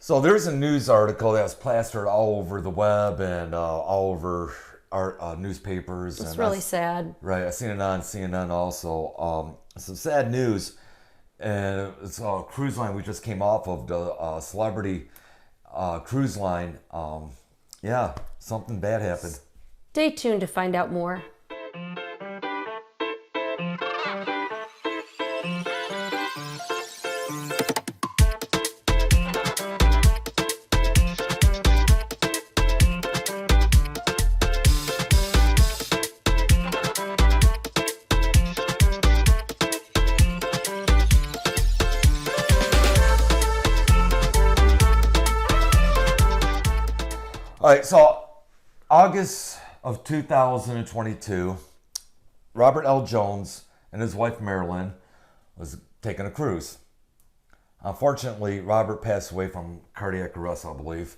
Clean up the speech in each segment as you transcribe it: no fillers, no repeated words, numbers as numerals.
So there's a news article that's plastered all over the web and all over our newspapers. It's really sad. Right, I've seen it on CNN also. Some sad news, and it's a cruise line we just came off of, the Celebrity cruise line. Yeah, something bad happened. Stay tuned to find out more. All right, so August of 2022, Robert L. Jones and his wife Marilyn was taking a cruise. Unfortunately, Robert passed away from cardiac arrest, I believe.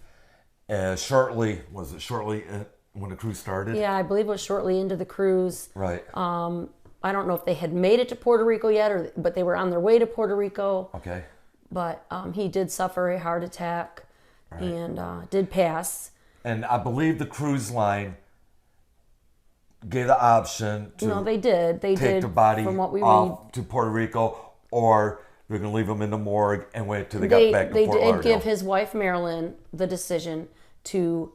Shortly when the cruise started? Yeah, I believe it was shortly into the cruise. Right. I don't know if they had made it to Puerto Rico yet, but they were on their way to Puerto Rico. Okay. But he did suffer a heart attack and did pass. And I believe the cruise line gave the option to they did take the body from what we off to Puerto Rico, or they're going to leave him in the morgue and wait till they got back to Fort Lauderdale. They did give his wife Marilyn the decision to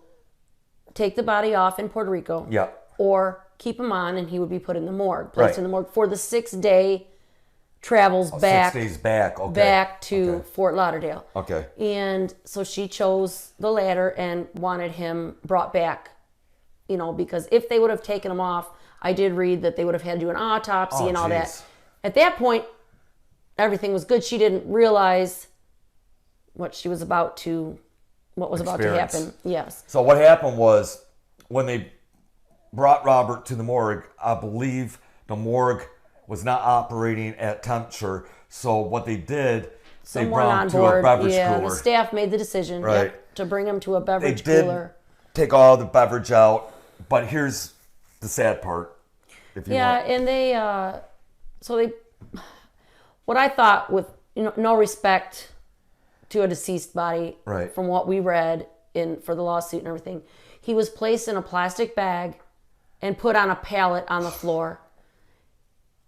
take the body off in Puerto Rico, or keep him on and he would be put in the morgue, placed in the morgue for the 6-day travels back. 6 days back, okay. Back to Fort Lauderdale. Okay. And so she chose the latter and wanted him brought back, because if they would have taken him off, I did read that they would have had to do an autopsy and all that. At that point, everything was good. She didn't realize what was about to happen. Yes. So what happened was, when they brought Robert to the morgue, I believe the morgue was not operating at temperature. So what they did, they brought him to a beverage cooler. The staff made the decision to bring him to a beverage cooler. Take all the beverage out, but here's the sad part. If you want. And they, what I thought, with no respect to a deceased body, from what we read for the lawsuit and everything, he was placed in a plastic bag and put on a pallet on the floor.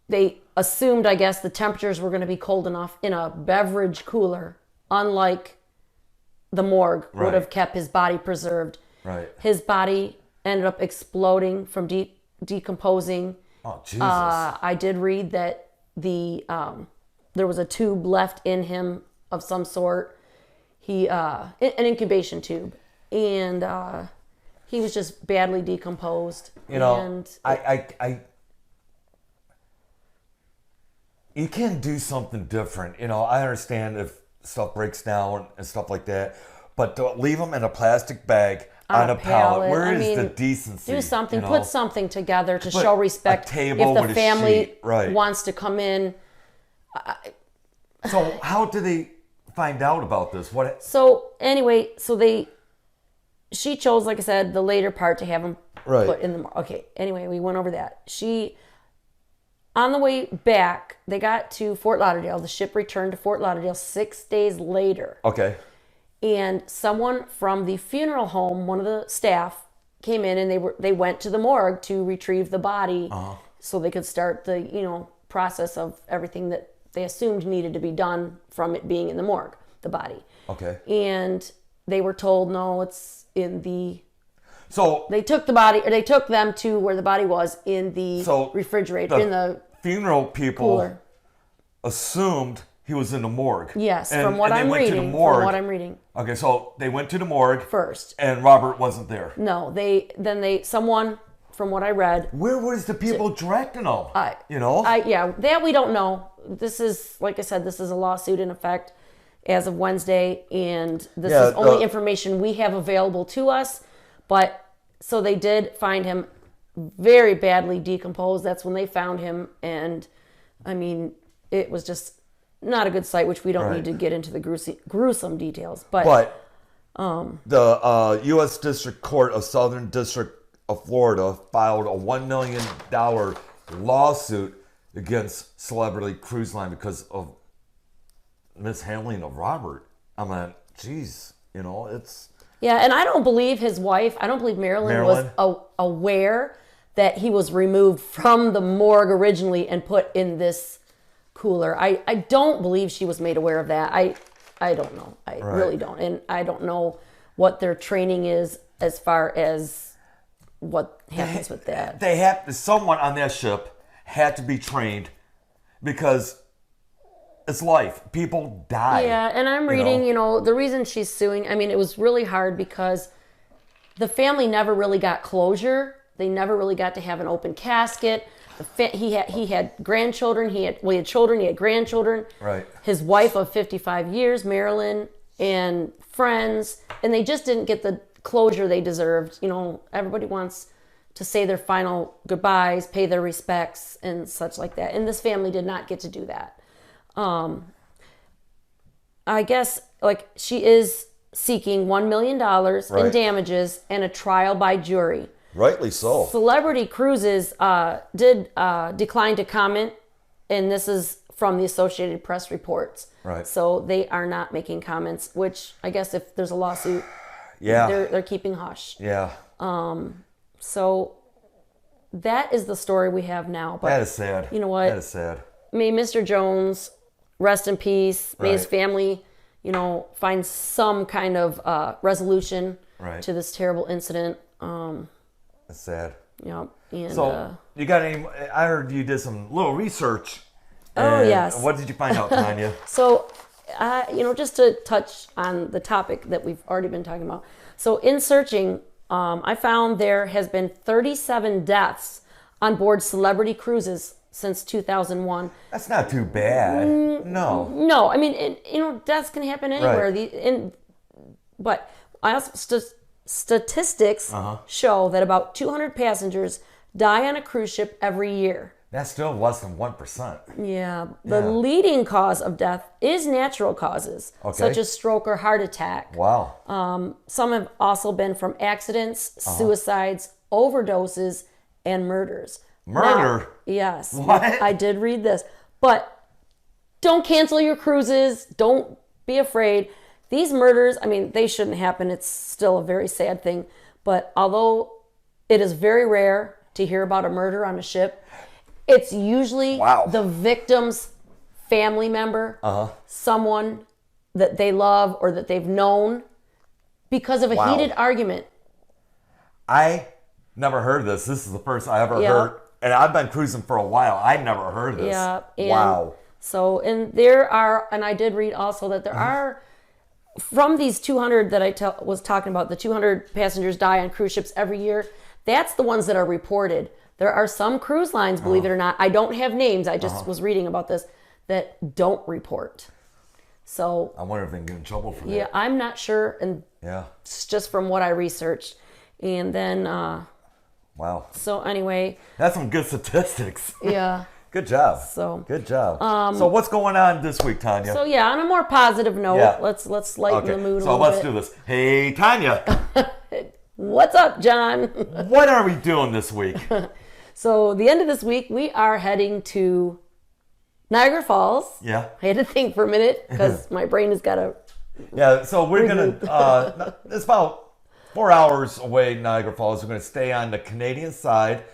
They assumed, I guess, the temperatures were going to be cold enough in a beverage cooler, unlike the morgue would have kept his body preserved. Right. His body ended up exploding from decomposing. Oh, Jesus. I did read that there was a tube left in him of some sort. An incubation tube. And he was just badly decomposed. You can do something different. I understand if stuff breaks down and stuff like that, but to leave them in a plastic bag on a pallet, where is the decency? Do something. Put something together to show respect. A table if the family sheet. wants to come in. So how did they find out about this? So anyway, she chose, like I said, the later part to have him put in the. Okay. Anyway, we went over that. On the way back, they got to Fort Lauderdale. The ship returned to Fort Lauderdale 6 days later. Okay. And someone from the funeral home, one of the staff, came in and they went to the morgue to retrieve the body, so they could start the process of everything that they assumed needed to be done from it being in the morgue, the body. Okay. And they were told, no, it's in the. So they took them to where the body was in the refrigerator, in the funeral people cooler. Assumed he was in the morgue. Yes, from what I'm reading. Okay, so they went to the morgue first, and Robert wasn't there. No, someone, from what I read. Where was the people directing them? That we don't know. This is, like I said, this is a lawsuit in effect as of Wednesday, and this is only information we have available to us. But so they did find him very badly decomposed. That's when they found him, and I mean, it was just not a good sight, which we don't need to get into the gruesome details. But the U.S. District Court of Southern District of Florida filed a $1 million lawsuit against Celebrity Cruise Line because of mishandling of Robert. I mean, Jeez, you know, it's... Yeah, and I don't believe his wife, I don't believe Marilyn was aware that he was removed from the morgue originally and put in this cooler. I don't believe she was made aware of that. I don't know. I really don't. And I don't know what their training is as far as what happens with that. Someone on that ship had to be trained because it's life. People die. Yeah, and I'm reading, the reason she's suing, I mean, it was really hard because the family never really got closure. They never really got to have an open casket. He had grandchildren. He had children. He had grandchildren. Right. His wife of 55 years, Marilyn, and friends, and they just didn't get the closure they deserved. Everybody wants to say their final goodbyes, pay their respects, and such like that. And this family did not get to do that. I guess she is seeking $1 million in damages and a trial by jury. Rightly so. Celebrity Cruises did decline to comment, and this is from the Associated Press reports. Right. So they are not making comments, which I guess if there's a lawsuit, they're keeping hush. Yeah. So that is the story we have now. But that is sad. You know what? That is sad. May Mr. Jones rest in peace. May his family, find some kind of resolution to this terrible incident. That's sad. Yeah. And, so you got any? I heard you did some little research. Oh yes. What did you find out, Tanya? So, just to touch on the topic that we've already been talking about. So in searching, I found there has been 37 deaths on board Celebrity Cruises since 2001. That's not too bad. No. No, I mean, deaths can happen anywhere. But I also statistics show that about 200 passengers die on a cruise ship every year. That's still less than 1%. Yeah. The leading cause of death is natural causes, such as stroke or heart attack. Wow. Some have also been from accidents, suicides, overdoses, and murders. Murder? Now, yes. What? I did read this. But don't cancel your cruises. Don't be afraid. These murders, I mean, they shouldn't happen. It's still a very sad thing. But although it is very rare to hear about a murder on a ship, it's usually the victim's family member, someone that they love or that they've known because of a heated argument. I never heard this. This is the first I ever heard. And I've been cruising for a while. I never heard this. Yeah. Wow. So, and there are, and I did read also that there are, from these 200 that I was talking about, the 200 passengers die on cruise ships every year, that's the ones that are reported. There are some cruise lines, believe it or not, I don't have names, I just was reading about this, that don't report. So I wonder if they can get in trouble for that. Yeah, I'm not sure, and it's just from what I researched. And then, wow. So anyway. That's some good statistics. Yeah. Good job. So good job. So what's going on this week, Tanya? So on a more positive note, let's lighten the mood a little bit. So let's do this. Hey, Tanya. What's up, John? What are we doing this week? So the end of this week, we are heading to Niagara Falls. Yeah. I had to think for a minute because my brain has got to. Yeah. So we're gonna. It's about 4 hours away, Niagara Falls. We're gonna stay on the Canadian side.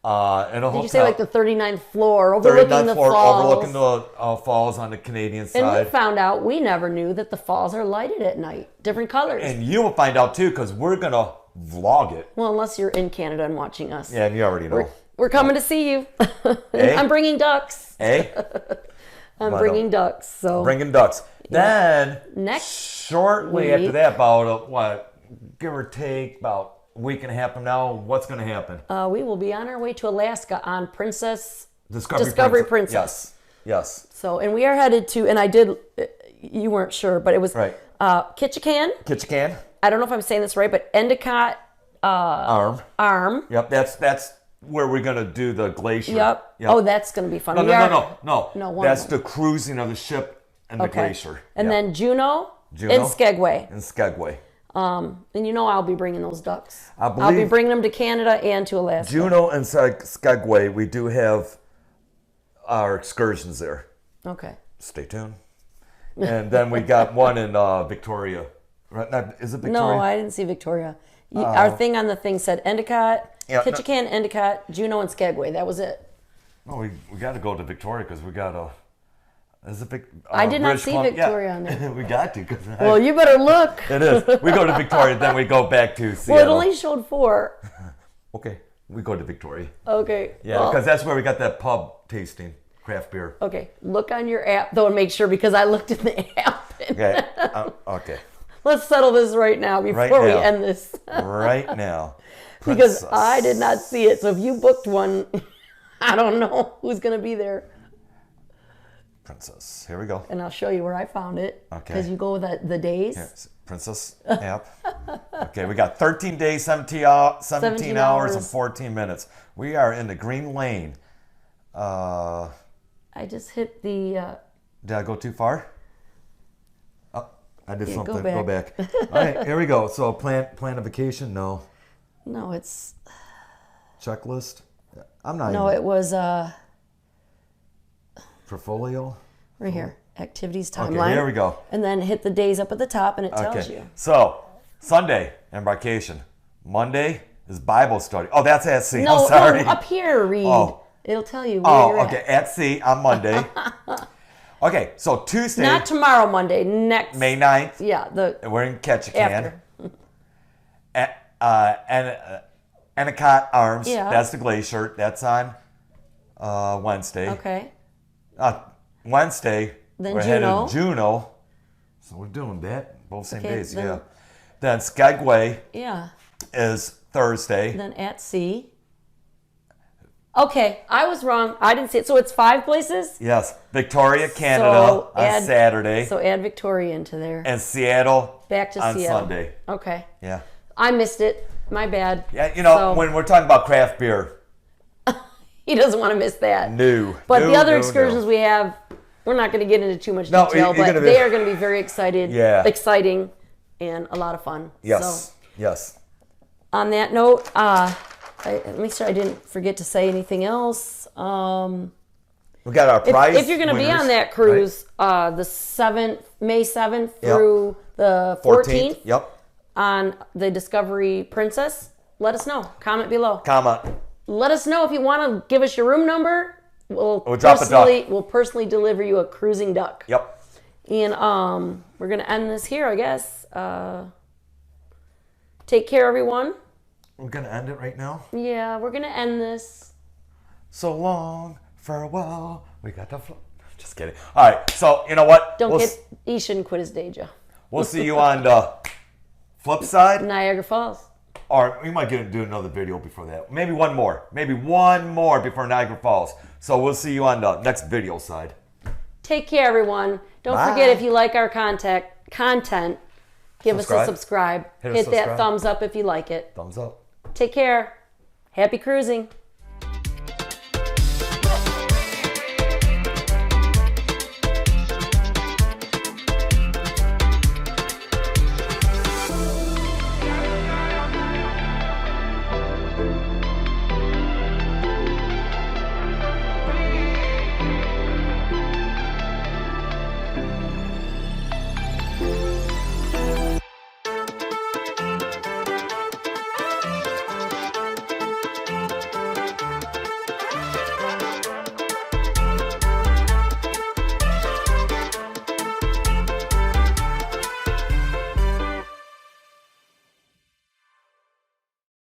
In a hotel. Did you say like the 39th floor overlooking the falls? Overlooking the falls on the Canadian side. And we found out, we never knew that the falls are lighted at night, different colors. And you will find out too, because we're gonna vlog it. Well, unless you're in Canada and watching us. Yeah, and you already know. We're coming to see you. Hey? I'm bringing ducks. Hey? I'm bringing ducks. So bringing ducks. Yeah. Then shortly after that, about give or take about a week and a half from now, what's going to happen? We will be on our way to Alaska on Discovery Princess. Yes. So, and we are headed to, and I did, you weren't sure, but it was Ketchikan. I don't know if I'm saying this right, but Endicott Arm. Yep, that's where we're going to do the glacier. Yep. Oh, that's going to be fun. No. That's the cruising of the ship and the glacier. And then Juneau and Skagway. And I'll be bringing those ducks. I'll be bringing them to Canada and to Alaska. Juneau and Skagway, we do have our excursions there. Okay. Stay tuned. And then we got one in Victoria. Right? Is it Victoria? No, I didn't see Victoria. Our thing on the thing said Endicott, Ketchikan, Endicott, Juneau, and Skagway. That was it. No, we got to go to Victoria because we got a. I did not British see Columbia. Victoria on there. We got to. Well, you better look. It is. We go to Victoria, then we go back to Seattle. Well, it only showed 4. Okay, we go to Victoria. Okay. Yeah, because that's where we got that pub tasting craft beer. Okay, look on your app though and make sure, because I looked in the app. Okay. Okay. Let's settle this right now before we end this. Right now. Because I did not see it. So if you booked one, I don't know who's going to be there. Princess. Here we go. And I'll show you where I found it. Okay. Because you go with the days. Here, Princess app. Okay, we got 13 days, 17 hours, and 14 minutes. We are in the green lane. I just hit the... Did I go too far? Oh, I did something. Go back. All right, here we go. So plan a vacation? No. No, it's... Checklist? I'm not No, even... it was... Portfolio? Right here. Activities timeline. Okay, here we go. And then hit the days up at the top and it tells you. So, Sunday, embarkation. Monday is Bible study. Oh, that's at sea. No, I'm sorry. no, up here, read. Oh. It'll tell you where you're okay. At sea on Monday. Okay, so Tuesday. Not tomorrow, Monday. Next. May 9th. Yeah. We're in Ketchikan. After. Endicott Arms. Yeah. That's the glacier. That's on Wednesday. Okay. Wednesday. Then we're Juneau. headed to Juneau. So we're doing that both same days. Then, yeah. Then Skagway. Yeah. Is Thursday. Then at sea. Okay, I was wrong. I didn't see it. So it's 5 places? Yes. Victoria, Canada on Saturday. So add Victoria into there. And Seattle back to on Seattle. Sunday. Okay. Yeah. I missed it. My bad. Yeah, when we're talking about craft beer. He doesn't want to miss that. No. But the other excursions we have, we're not going to get into too much detail, but they are going to be very exciting, and a lot of fun. Yes. So, yes. On that note, make sure I didn't forget to say anything else. We got our prize. If you're going to be on that cruise, the May 7th through the 14th. Yep. On the Discovery Princess, let us know. Comment below. Let us know if you want to give us your room number. We'll drop a duck. We'll personally deliver you a cruising duck. Yep. And we're gonna end this here, I guess. Take care, everyone. We're gonna end it right now. Yeah, we're gonna end this. So long, farewell. We got the. Just kidding. All right. So you know what? He shouldn't quit his day job. We'll see you on the flip side. Niagara Falls. Or we might do another video before that. Maybe one more. Maybe one more before Niagara Falls. So we'll see you on the next video side. Take care, everyone. Don't forget, if you like our content, give us a subscribe. Hit that thumbs up if you like it. Thumbs up. Take care. Happy cruising.